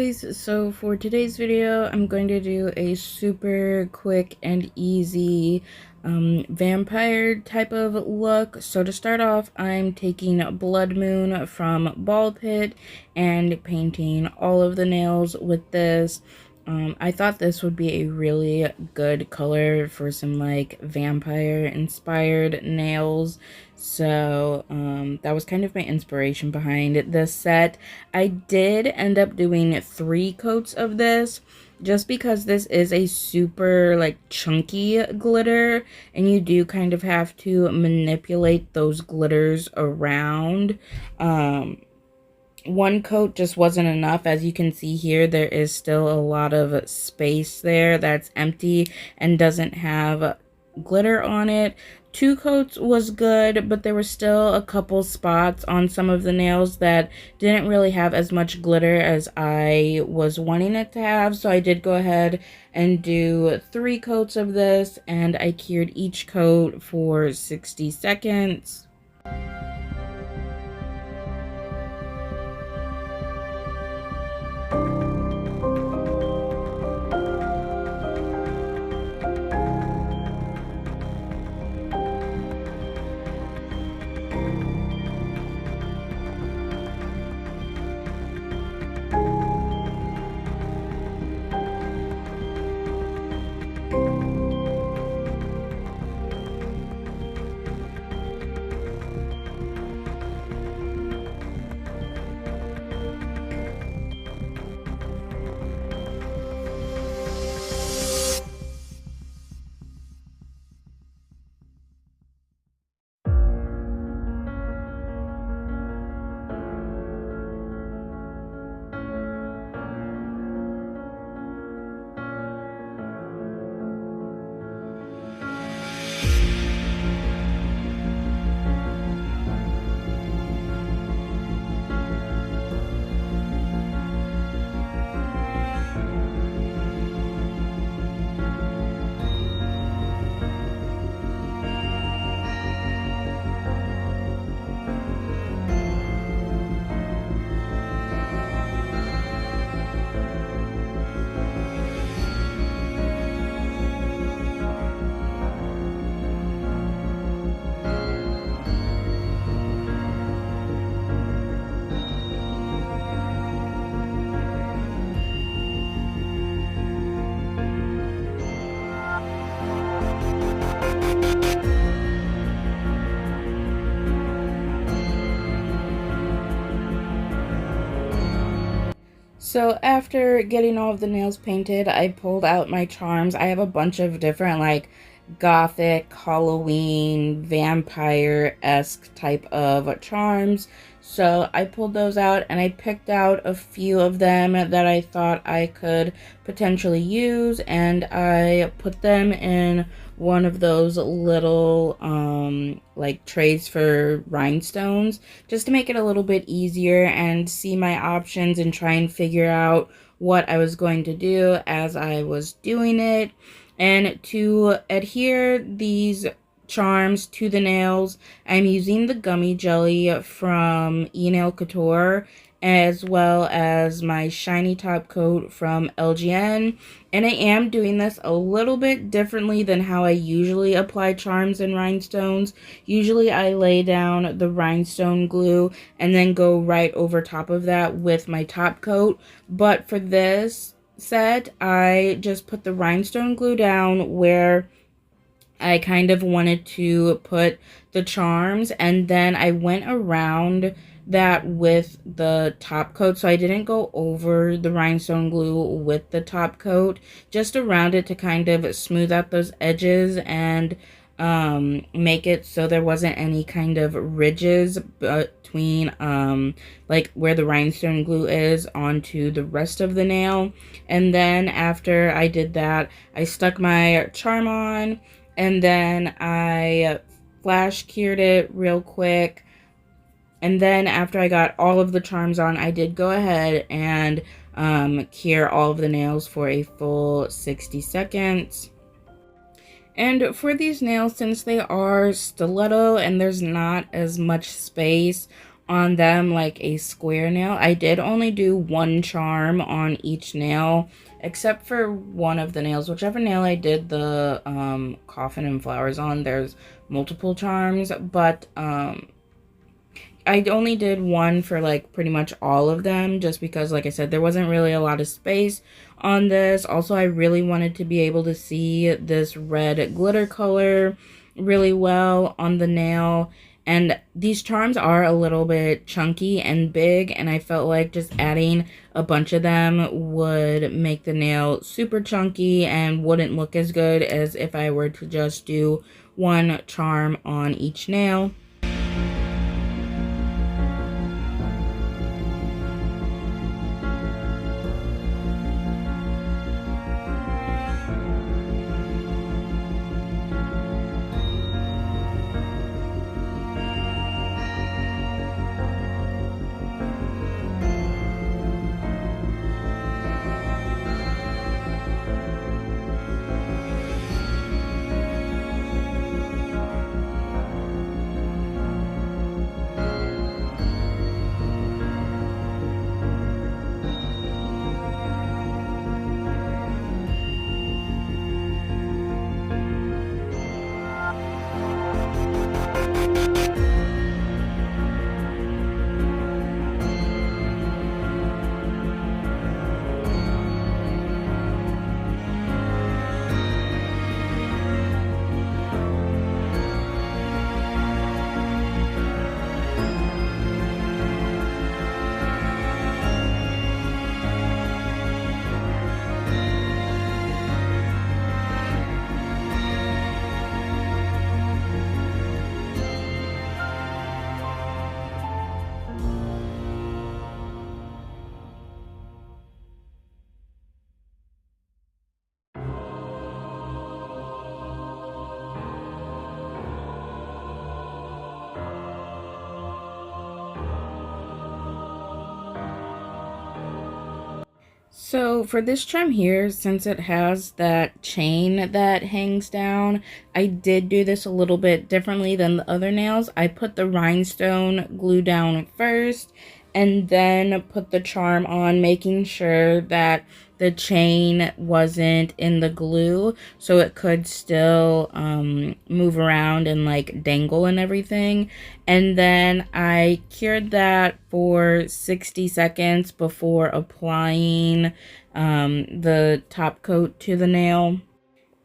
guys, so for today's video I'm going to do a super quick and easy vampire type of look. So to start off, I'm taking Blood Moon from Ball Pit and painting all of the nails with this. I thought this would be a really good color for some like vampire inspired nails. So that was kind of my inspiration behind this set. I did end up doing 3 coats of this just because this is a super like chunky glitter and you do kind of have to manipulate those glitters around. One coat just wasn't enough. As you can see here, there is still a lot of space there that's empty and doesn't have glitter on it. 2 coats was good, but there were still a couple spots on some of the nails that didn't really have as much glitter as I was wanting it to have. So I did go ahead and do 3 coats of this, and I cured each coat for 60 seconds. So after getting all of the nails painted, I pulled out my charms. I have a bunch of different like gothic, Halloween, vampire-esque type of charms. So I pulled those out and I picked out a few of them that I thought I could potentially use, and I put them in one of those little like trays for rhinestones just to make it a little bit easier and see my options and try and figure out what I was going to do as I was doing it. And to adhere these charms to the nails, I'm using the gummy jelly from Nail Couture, as well as my shiny top coat from LGN. And I am doing this a little bit differently than how I usually apply charms and rhinestones. Usually I lay down the rhinestone glue and then go right over top of that with my top coat. But for this set, I just put the rhinestone glue down where I kind of wanted to put the charms, and then I went around that with the top coat. So I didn't go over the rhinestone glue with the top coat, just around it to kind of smooth out those edges and make it so there wasn't any kind of ridges between like where the rhinestone glue is onto the rest of the nail. And then after I did that, I stuck my charm on, and then I flash cured it real quick. And then after I got all of the charms on, I did go ahead and cure all of the nails for a full 60 seconds. And for these nails, since they are stiletto and there's not as much space on them like a square nail. I did only do one charm on each nail, except for one of the nails. Whichever nail I did the coffin and flowers on, there's multiple charms, but I only did one for like pretty much all of them, just because, like I said, there wasn't really a lot of space on this. Also, I really wanted to be able to see this red glitter color really well on the nail. And these charms are a little bit chunky and big, and I felt like just adding a bunch of them would make the nail super chunky and wouldn't look as good as if I were to just do one charm on each nail. So for this trim here, since it has that chain that hangs down, I did do this a little bit differently than the other nails. I put the rhinestone glue down first and then put the charm on, making sure that the chain wasn't in the glue so it could still move around and like dangle and everything. And then I cured that for 60 seconds before applying the top coat to the nail.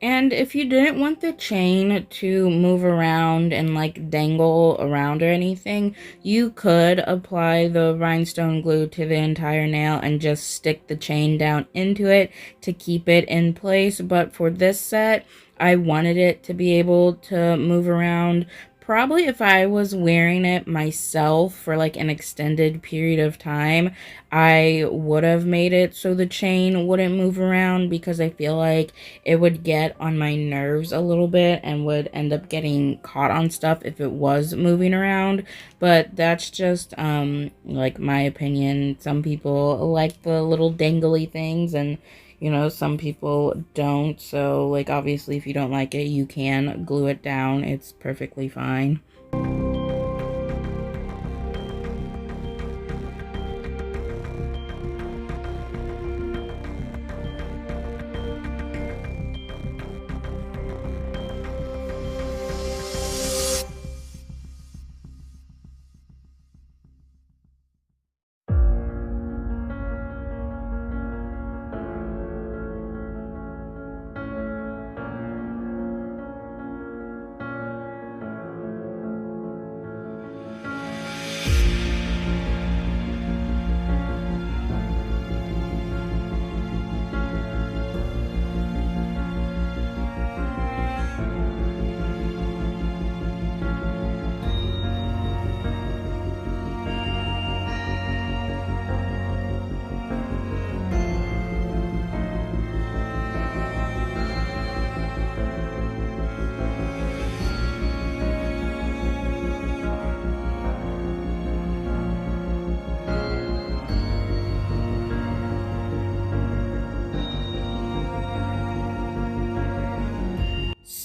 And if you didn't want the chain to move around and like dangle around or anything, you could apply the rhinestone glue to the entire nail and just stick the chain down into it to keep it in place. But for this set, I wanted it to be able to move around. Probably if I was wearing it myself for like an extended period of time, I would have made it so the chain wouldn't move around, because I feel like it would get on my nerves a little bit and would end up getting caught on stuff if it was moving around. But that's just like my opinion. Some people like the little dangly things, and some people don't. So like, obviously if you don't like it, you can glue it down. It's perfectly fine.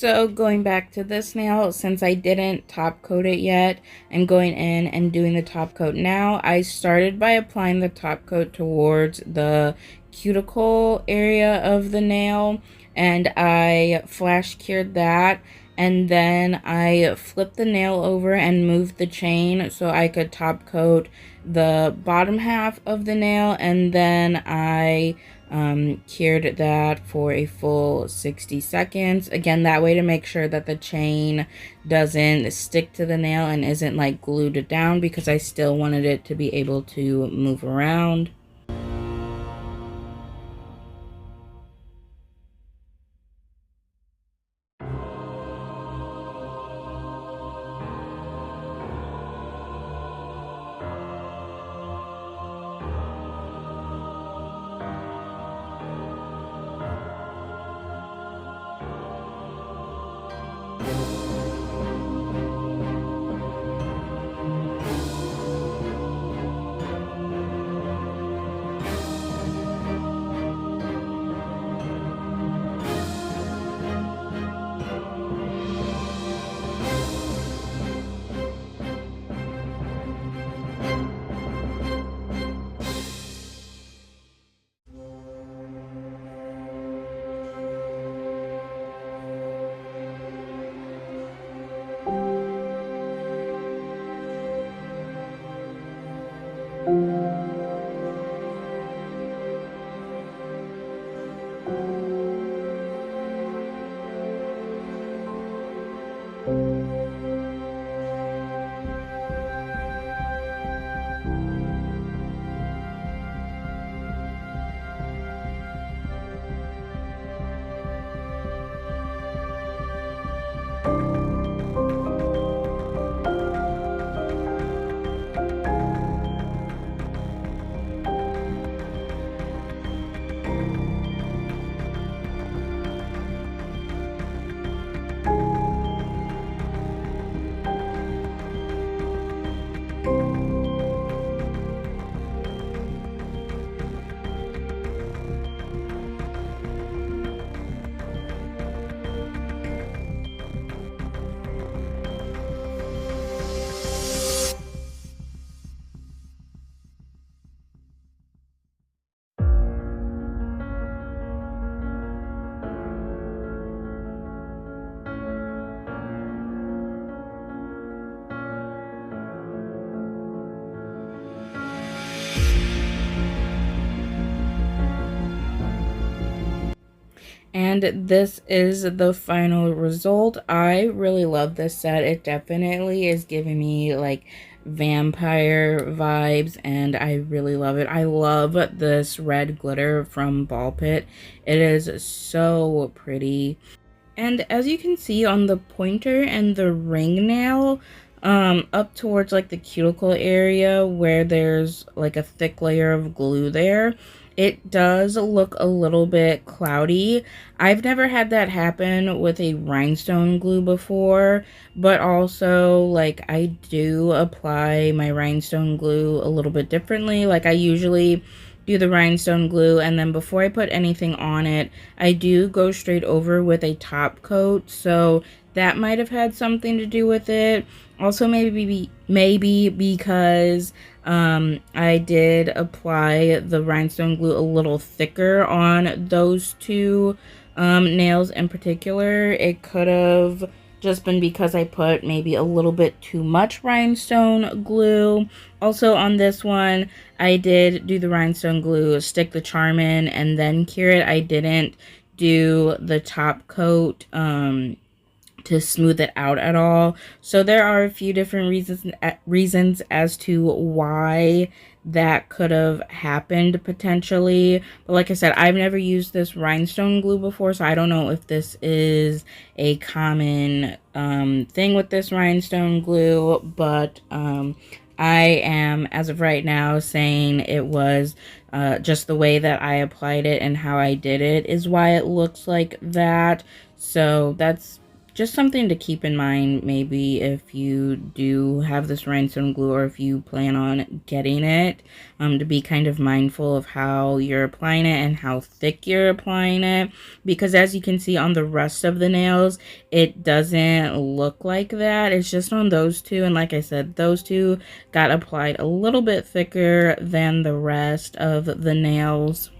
So going back to this nail, since I didn't top coat it yet, I'm going in and doing the top coat now. I started by applying the top coat towards the cuticle area of the nail, and I flash cured that, and then I flipped the nail over and moved the chain so I could top coat the bottom half of the nail, and then I cured that for a full 60 seconds. Again, that way to make sure that the chain doesn't stick to the nail and isn't like glued down, because I still wanted it to be able to move around. And this is the final result. I really love this set. It definitely is giving me like vampire vibes, and I really love it. I love this red glitter from Ball Pit. It is so pretty. And as you can see on the pointer and the ring nail, up towards like the cuticle area where there's like a thick layer of glue there, it does look a little bit cloudy. I've never had that happen with a rhinestone glue before, but also like I do apply my rhinestone glue a little bit differently. Like I usually do the rhinestone glue, and then before I put anything on it, I do go straight over with a top coat, so that might have had something to do with it. Also, maybe because I did apply the rhinestone glue a little thicker on those two nails in particular. It could have just been because I put maybe a little bit too much rhinestone glue. Also on this one, I did do the rhinestone glue, stick the charm in, and then cure it. I didn't do the top coat to smooth it out at all. So there are a few different reasons as to why that could have happened potentially. But like I said, I've never used this rhinestone glue before, so I don't know if this is a common thing with this rhinestone glue, but I am, as of right now, saying it was just the way that I applied it and how I did it is why it looks like that. So that's just something to keep in mind, maybe if you do have this rhinestone glue or if you plan on getting it, to be kind of mindful of how you're applying it and how thick you're applying it, because as you can see on the rest of the nails, it doesn't look like that. It's just on those two, and like I said, those two got applied a little bit thicker than the rest of the nails.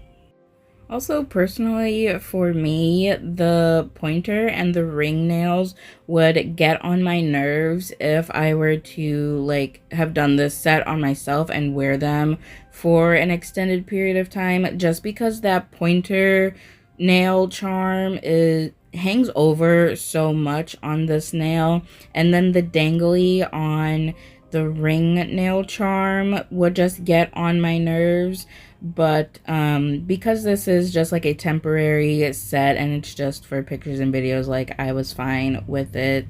Also, personally, for me, the pointer and the ring nails would get on my nerves if I were to like have done this set on myself and wear them for an extended period of time, just because that pointer nail charm is hangs over so much on this nail, and then the dangly on the ring nail charm would just get on my nerves. But because this is just like a temporary set and it's just for pictures and videos, like I was fine with it.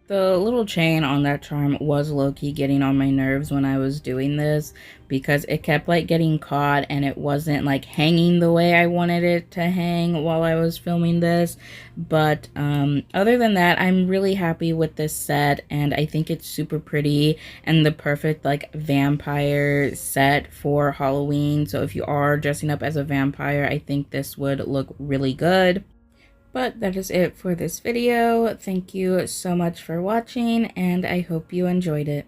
The little chain on that charm was low-key getting on my nerves when I was doing this, because it kept like getting caught and it wasn't like hanging the way I wanted it to hang while I was filming this. But other than that, I'm really happy with this set, and I think it's super pretty and the perfect like vampire set for Halloween. So if you are dressing up as a vampire, I think this would look really good. But that is it for this video. Thank you so much for watching, and I hope you enjoyed it.